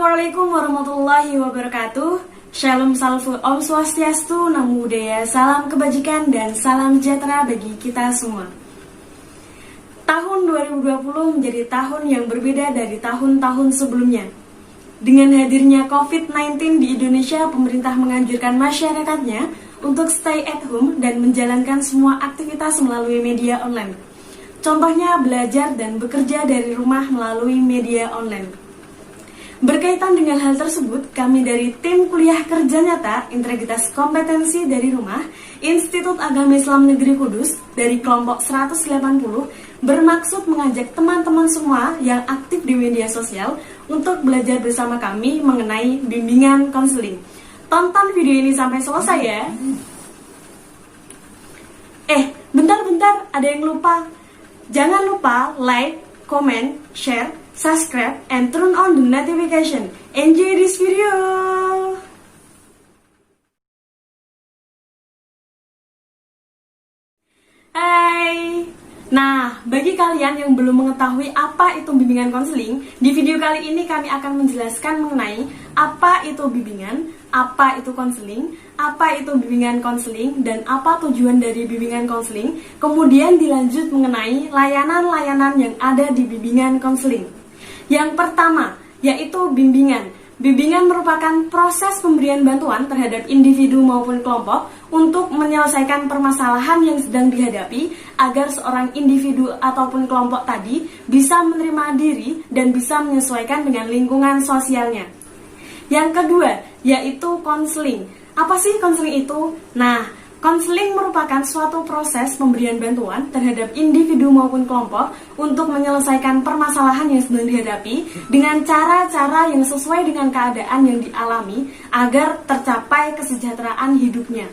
Assalamualaikum warahmatullahi wabarakatuh. Shalom salve, Om Swastiastu, Namo Buddhaya, salam kebajikan dan salam sejahtera bagi kita semua. Tahun 2020 menjadi tahun yang berbeda dari tahun-tahun sebelumnya. Dengan hadirnya COVID-19 di Indonesia, pemerintah menganjurkan masyarakatnya untuk stay at home dan menjalankan semua aktivitas melalui media online. Contohnya belajar dan bekerja dari rumah melalui media online. Berkaitan dengan hal tersebut, kami dari tim Kuliah Kerja Nyata Integritas Kompetensi dari Rumah Institut Agama Islam Negeri Kudus dari kelompok 180 bermaksud mengajak teman-teman semua yang aktif di media sosial untuk belajar bersama kami mengenai bimbingan konseling. Tonton video ini sampai selesai ya. Bentar, ada yang lupa. Jangan lupa like, comment, share, subscribe, and turn on the notification. Enjoy this video! Hai! Nah, bagi kalian yang belum mengetahui apa itu bimbingan konseling, di video kali ini kami akan menjelaskan mengenai apa itu bimbingan, apa itu konseling, apa itu bimbingan konseling, dan apa tujuan dari bimbingan konseling. Kemudian dilanjut mengenai layanan-layanan yang ada di bimbingan konseling. Yang pertama, yaitu bimbingan. Bimbingan merupakan proses pemberian bantuan terhadap individu maupun kelompok untuk menyelesaikan permasalahan yang sedang dihadapi agar seorang individu ataupun kelompok tadi bisa menerima diri dan bisa menyesuaikan dengan lingkungan sosialnya. Yang kedua, yaitu konseling. Apa sih konseling itu? Nah, konseling merupakan suatu proses pemberian bantuan terhadap individu maupun kelompok untuk menyelesaikan permasalahan yang sedang dihadapi dengan cara-cara yang sesuai dengan keadaan yang dialami agar tercapai kesejahteraan hidupnya.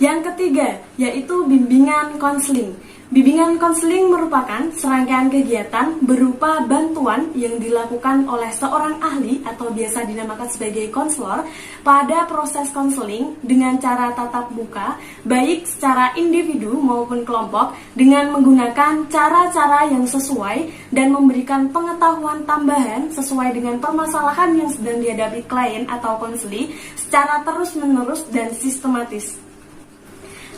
Yang ketiga, yaitu bimbingan konseling. Bimbingan konseling merupakan serangkaian kegiatan berupa bantuan yang dilakukan oleh seorang ahli atau biasa dinamakan sebagai konselor pada proses konseling dengan cara tatap muka, baik secara individu maupun kelompok, dengan menggunakan cara-cara yang sesuai dan memberikan pengetahuan tambahan sesuai dengan permasalahan yang sedang dihadapi klien atau konseli secara terus-menerus dan sistematis.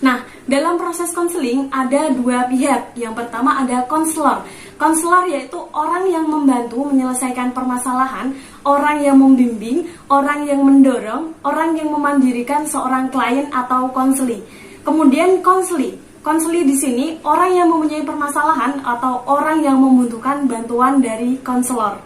Nah, dalam proses konseling ada dua pihak. Yang pertama ada konselor. Konselor yaitu orang yang membantu menyelesaikan permasalahan, orang yang membimbing, orang yang mendorong, orang yang memandirikan seorang klien atau konseli. Kemudian konseli. Konseli di sini orang yang mempunyai permasalahan atau orang yang membutuhkan bantuan dari konselor.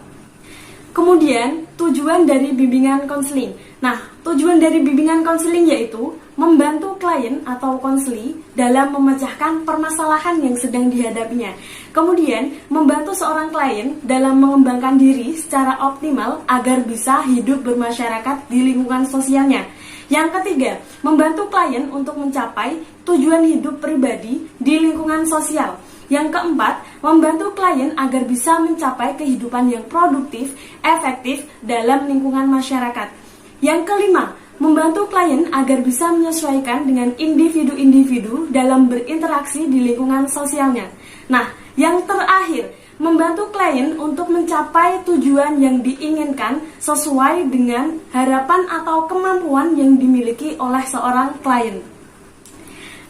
Kemudian tujuan dari bimbingan konseling. Nah, tujuan dari bimbingan konseling yaitu membantu klien atau konseli dalam memecahkan permasalahan yang sedang dihadapinya. Kemudian, membantu seorang klien dalam mengembangkan diri secara optimal agar bisa hidup bermasyarakat di lingkungan sosialnya. Yang ketiga, membantu klien untuk mencapai tujuan hidup pribadi di lingkungan sosial. Yang keempat, membantu klien agar bisa mencapai kehidupan yang produktif, efektif dalam lingkungan masyarakat. Yang kelima, membantu klien agar bisa menyesuaikan dengan individu-individu dalam berinteraksi di lingkungan sosialnya. Nah, yang terakhir, membantu klien untuk mencapai tujuan yang diinginkan sesuai dengan harapan atau kemampuan yang dimiliki oleh seorang klien.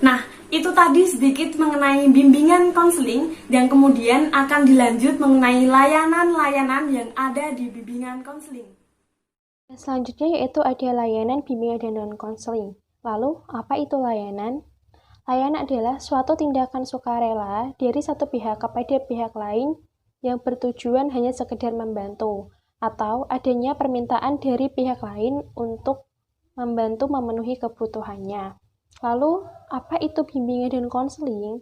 Nah, itu tadi sedikit mengenai bimbingan konseling dan kemudian akan dilanjut mengenai layanan-layanan yang ada di bimbingan konseling. Selanjutnya yaitu ada layanan bimbingan dan non-konseling. Lalu, apa itu layanan? Layanan adalah suatu tindakan sukarela dari satu pihak kepada pihak lain yang bertujuan hanya sekedar membantu, atau adanya permintaan dari pihak lain untuk membantu memenuhi kebutuhannya. Lalu, apa itu bimbingan dan konseling?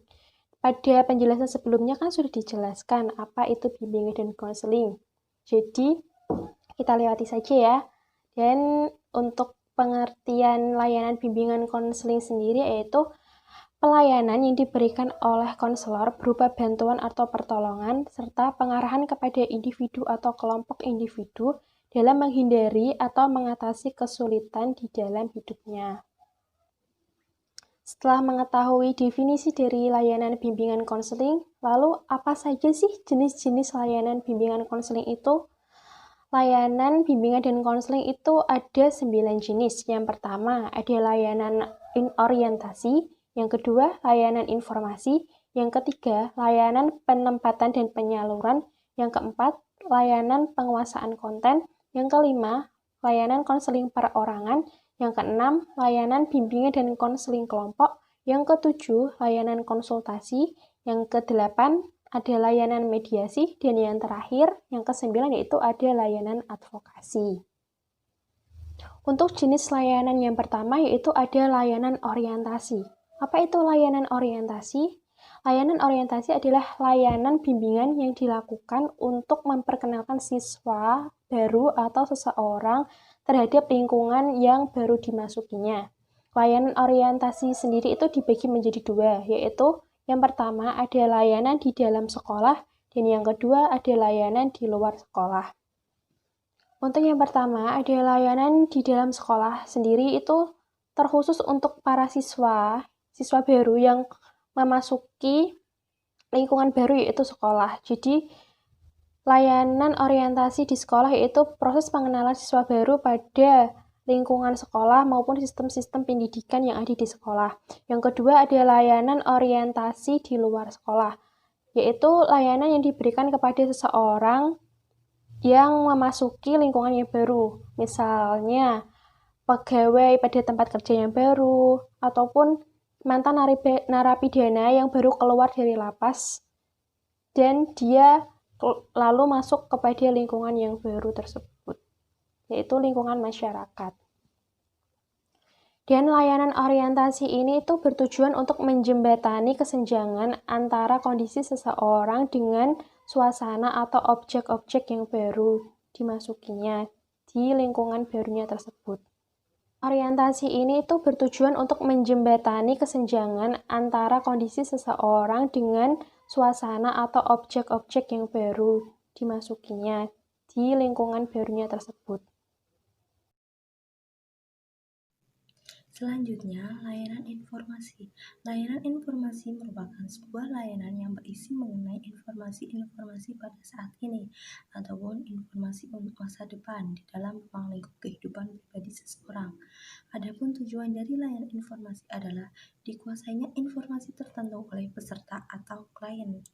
Pada penjelasan sebelumnya kan sudah dijelaskan apa itu bimbingan dan konseling. Jadi, kita lewati saja ya. Dan untuk pengertian layanan bimbingan konseling sendiri yaitu pelayanan yang diberikan oleh konselor berupa bantuan atau pertolongan serta pengarahan kepada individu atau kelompok individu dalam menghindari atau mengatasi kesulitan di dalam hidupnya. Setelah mengetahui definisi dari layanan bimbingan konseling, lalu apa saja sih jenis-jenis layanan bimbingan konseling itu? Layanan bimbingan dan konseling itu ada 9 jenis. Yang pertama ada layanan orientasi, yang kedua layanan informasi, yang ketiga layanan penempatan dan penyaluran, yang keempat layanan penguasaan konten, yang kelima layanan konseling perorangan, yang keenam layanan bimbingan dan konseling kelompok, yang ketujuh layanan konsultasi, yang kedelapan ada layanan mediasi, dan yang terakhir, yang kesembilan, yaitu ada layanan advokasi. Untuk jenis layanan yang pertama, yaitu ada layanan orientasi. Apa itu layanan orientasi? Layanan orientasi adalah layanan bimbingan yang dilakukan untuk memperkenalkan siswa baru atau seseorang terhadap lingkungan yang baru dimasukinya. Layanan orientasi sendiri itu dibagi menjadi dua, yaitu yang pertama ada layanan di dalam sekolah, dan yang kedua ada layanan di luar sekolah. Untuk yang pertama ada layanan di dalam sekolah sendiri itu terkhusus untuk para siswa baru yang memasuki lingkungan baru yaitu sekolah. Jadi layanan orientasi di sekolah yaitu proses pengenalan siswa baru pada lingkungan sekolah maupun sistem-sistem pendidikan yang ada di sekolah. Yang kedua ada layanan orientasi di luar sekolah, yaitu layanan yang diberikan kepada seseorang yang memasuki lingkungan yang baru, misalnya pegawai pada tempat kerja yang baru, ataupun mantan narapidana yang baru keluar dari lapas, dan dia lalu masuk kepada lingkungan yang baru tersebut, yaitu lingkungan masyarakat. Dan layanan orientasi ini itu bertujuan untuk menjembatani kesenjangan antara kondisi seseorang dengan suasana atau objek-objek yang baru dimasukinya di lingkungan barunya tersebut. Orientasi ini itu bertujuan untuk menjembatani kesenjangan antara kondisi seseorang dengan suasana atau objek-objek yang baru dimasukinya di lingkungan barunya tersebut. Selanjutnya, layanan informasi. Layanan informasi merupakan sebuah layanan yang berisi mengenai informasi-informasi pada saat ini ataupun informasi untuk masa depan di dalam ruang lingkup kehidupan pribadi seseorang. Adapun tujuan dari layanan informasi adalah dikuasainya informasi tertentu oleh peserta atau klien.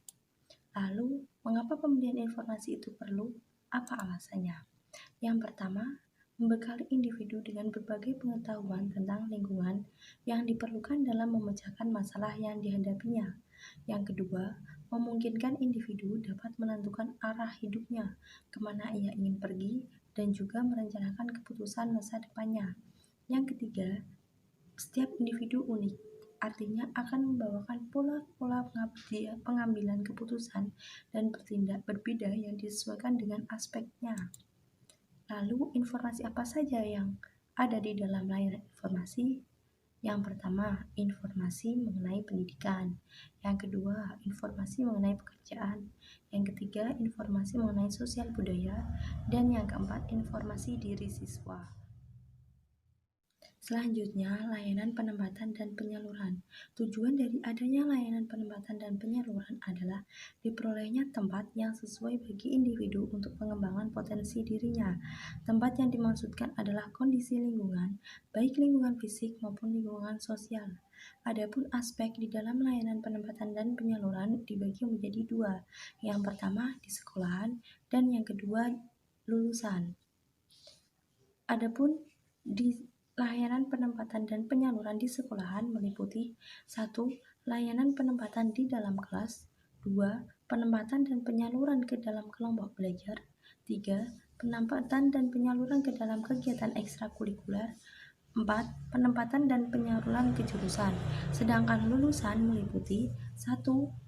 Lalu, mengapa pemberian informasi itu perlu? Apa alasannya? Yang pertama, membekali individu dengan berbagai pengetahuan tentang lingkungan yang diperlukan dalam memecahkan masalah yang dihadapinya. Yang kedua, memungkinkan individu dapat menentukan arah hidupnya, kemana ia ingin pergi, dan juga merencanakan keputusan masa depannya. Yang ketiga, setiap individu unik, artinya akan membawakan pola-pola pengambilan keputusan dan bertindak berbeda yang disesuaikan dengan aspeknya. Lalu, informasi apa saja yang ada di dalam layanan informasi? Yang pertama, informasi mengenai pendidikan. Yang kedua, informasi mengenai pekerjaan. Yang ketiga, informasi mengenai sosial budaya. Dan yang keempat, informasi diri siswa. Selanjutnya, layanan penempatan dan penyaluran. Tujuan dari adanya layanan penempatan dan penyaluran adalah diperolehnya tempat yang sesuai bagi individu untuk pengembangan potensi dirinya. Tempat yang dimaksudkan adalah kondisi lingkungan, baik lingkungan fisik maupun lingkungan sosial. Adapun aspek di dalam layanan penempatan dan penyaluran dibagi menjadi dua. Yang pertama di sekolahan dan yang kedua lulusan. Adapun di layanan penempatan dan penyaluran di sekolahan meliputi 1. Layanan penempatan di dalam kelas, 2. Penempatan dan penyaluran ke dalam kelompok belajar, 3. Penempatan dan penyaluran ke dalam kegiatan ekstrakurikuler, 4. Penempatan dan penyaluran ke jurusan. Sedangkan lulusan meliputi 1.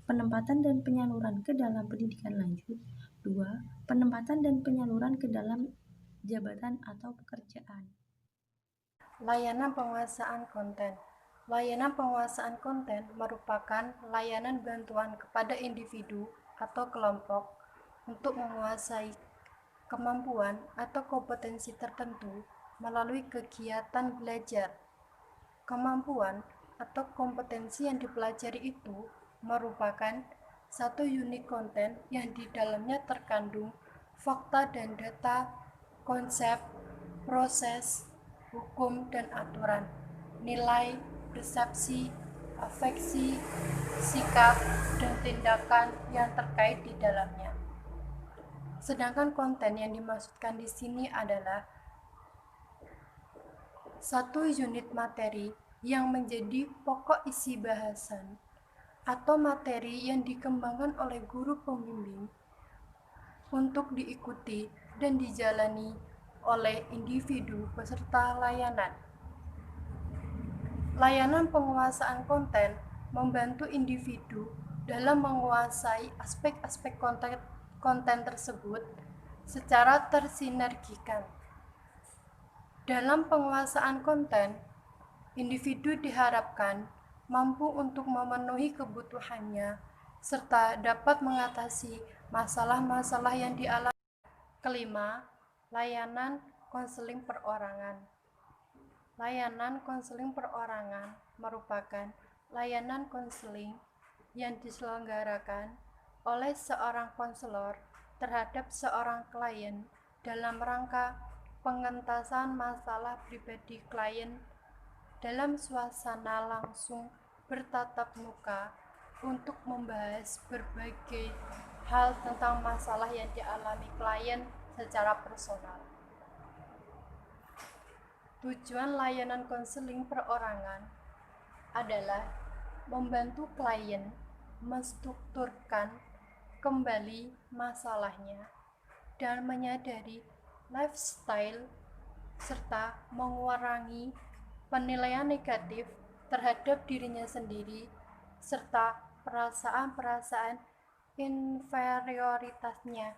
Penempatan dan penyaluran ke dalam pendidikan lanjut, 2. Penempatan dan penyaluran ke dalam jabatan atau pekerjaan. Layanan penguasaan konten. Layanan penguasaan konten merupakan layanan bantuan kepada individu atau kelompok untuk menguasai kemampuan atau kompetensi tertentu melalui kegiatan belajar. Kemampuan atau kompetensi yang dipelajari itu merupakan satu unit konten yang di dalamnya terkandung fakta dan data, konsep, proses, hukum dan aturan, nilai, persepsi, afeksi, sikap, dan tindakan yang terkait di dalamnya. Sedangkan konten yang dimaksudkan di sini adalah satu unit materi yang menjadi pokok isi bahasan atau materi yang dikembangkan oleh guru pembimbing untuk diikuti dan dijalani oleh individu peserta layanan. Layanan penguasaan konten membantu individu dalam menguasai aspek-aspek konten tersebut secara tersinergikan. Dalam penguasaan konten, individu diharapkan mampu untuk memenuhi kebutuhannya serta dapat mengatasi masalah-masalah yang dialami. Kelima, layanan konseling perorangan. Layanan konseling perorangan merupakan layanan konseling yang diselenggarakan oleh seorang konselor terhadap seorang klien dalam rangka pengentasan masalah pribadi klien dalam suasana langsung bertatap muka untuk membahas berbagai hal tentang masalah yang dialami klien secara personal. Tujuan layanan konseling perorangan adalah membantu klien menstrukturkan kembali masalahnya dan menyadari lifestyle serta mengurangi penilaian negatif terhadap dirinya sendiri serta perasaan-perasaan inferioritasnya.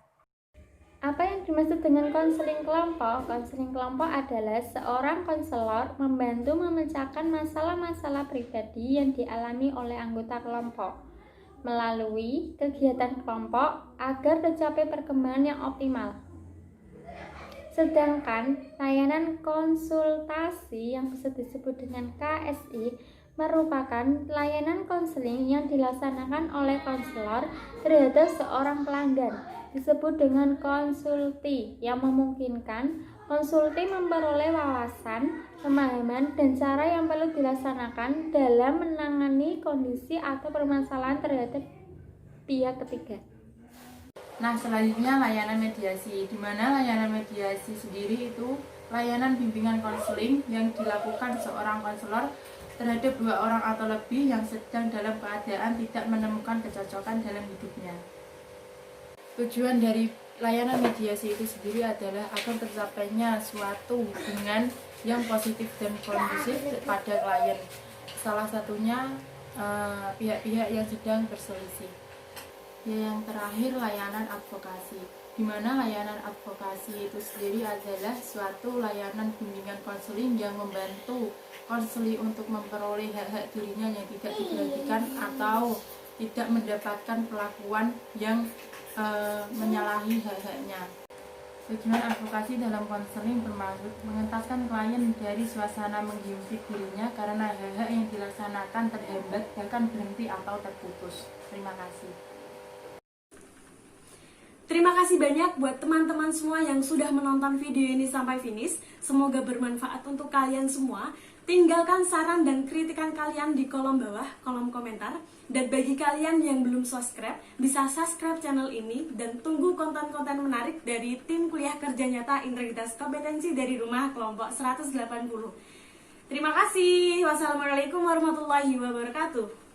Apa yang dimaksud dengan konseling kelompok? Konseling kelompok adalah seorang konselor membantu memecahkan masalah-masalah pribadi yang dialami oleh anggota kelompok melalui kegiatan kelompok agar tercapai perkembangan yang optimal. Sedangkan layanan konsultasi yang bisa disebut dengan KSI merupakan layanan konseling yang dilaksanakan oleh konselor terhadap seorang pelanggan, disebut dengan konsulti, yang memungkinkan konsulti memperoleh wawasan, pemahaman, dan cara yang perlu dilaksanakan dalam menangani kondisi atau permasalahan terhadap pihak ketiga. Nah, selanjutnya layanan mediasi, di mana layanan mediasi sendiri itu layanan bimbingan konseling yang dilakukan seorang konselor terhadap 2 orang atau lebih yang sedang dalam keadaan tidak menemukan kecocokan dalam hidupnya. Tujuan dari layanan mediasi itu sendiri adalah agar tercapainya suatu hubungan yang positif dan kondusif pada klien. Salah satunya pihak-pihak yang sedang berselisih. Yang terakhir, layanan advokasi, di mana layanan advokasi itu sendiri adalah suatu layanan bimbingan konseling yang membantu konseli untuk memperoleh hak-hak dirinya yang tidak diperhatikan atau tidak mendapatkan perlakuan yang menyalahi hak-haknya. Tujuan advokasi dalam konseling bermaksud mengentaskan klien dari suasana menghimpit dirinya karena hak-hak yang dilaksanakan terhambat, bahkan berhenti atau terputus. Terima kasih. Terima kasih banyak buat teman-teman semua yang sudah menonton video ini sampai finish. Semoga bermanfaat untuk kalian semua. Tinggalkan saran dan kritikan kalian di kolom bawah, kolom komentar. Dan bagi kalian yang belum subscribe, bisa subscribe channel ini dan tunggu konten-konten menarik dari tim kuliah kerja nyata integritas kompetensi dari rumah kelompok 180. Terima kasih. Wassalamualaikum warahmatullahi wabarakatuh.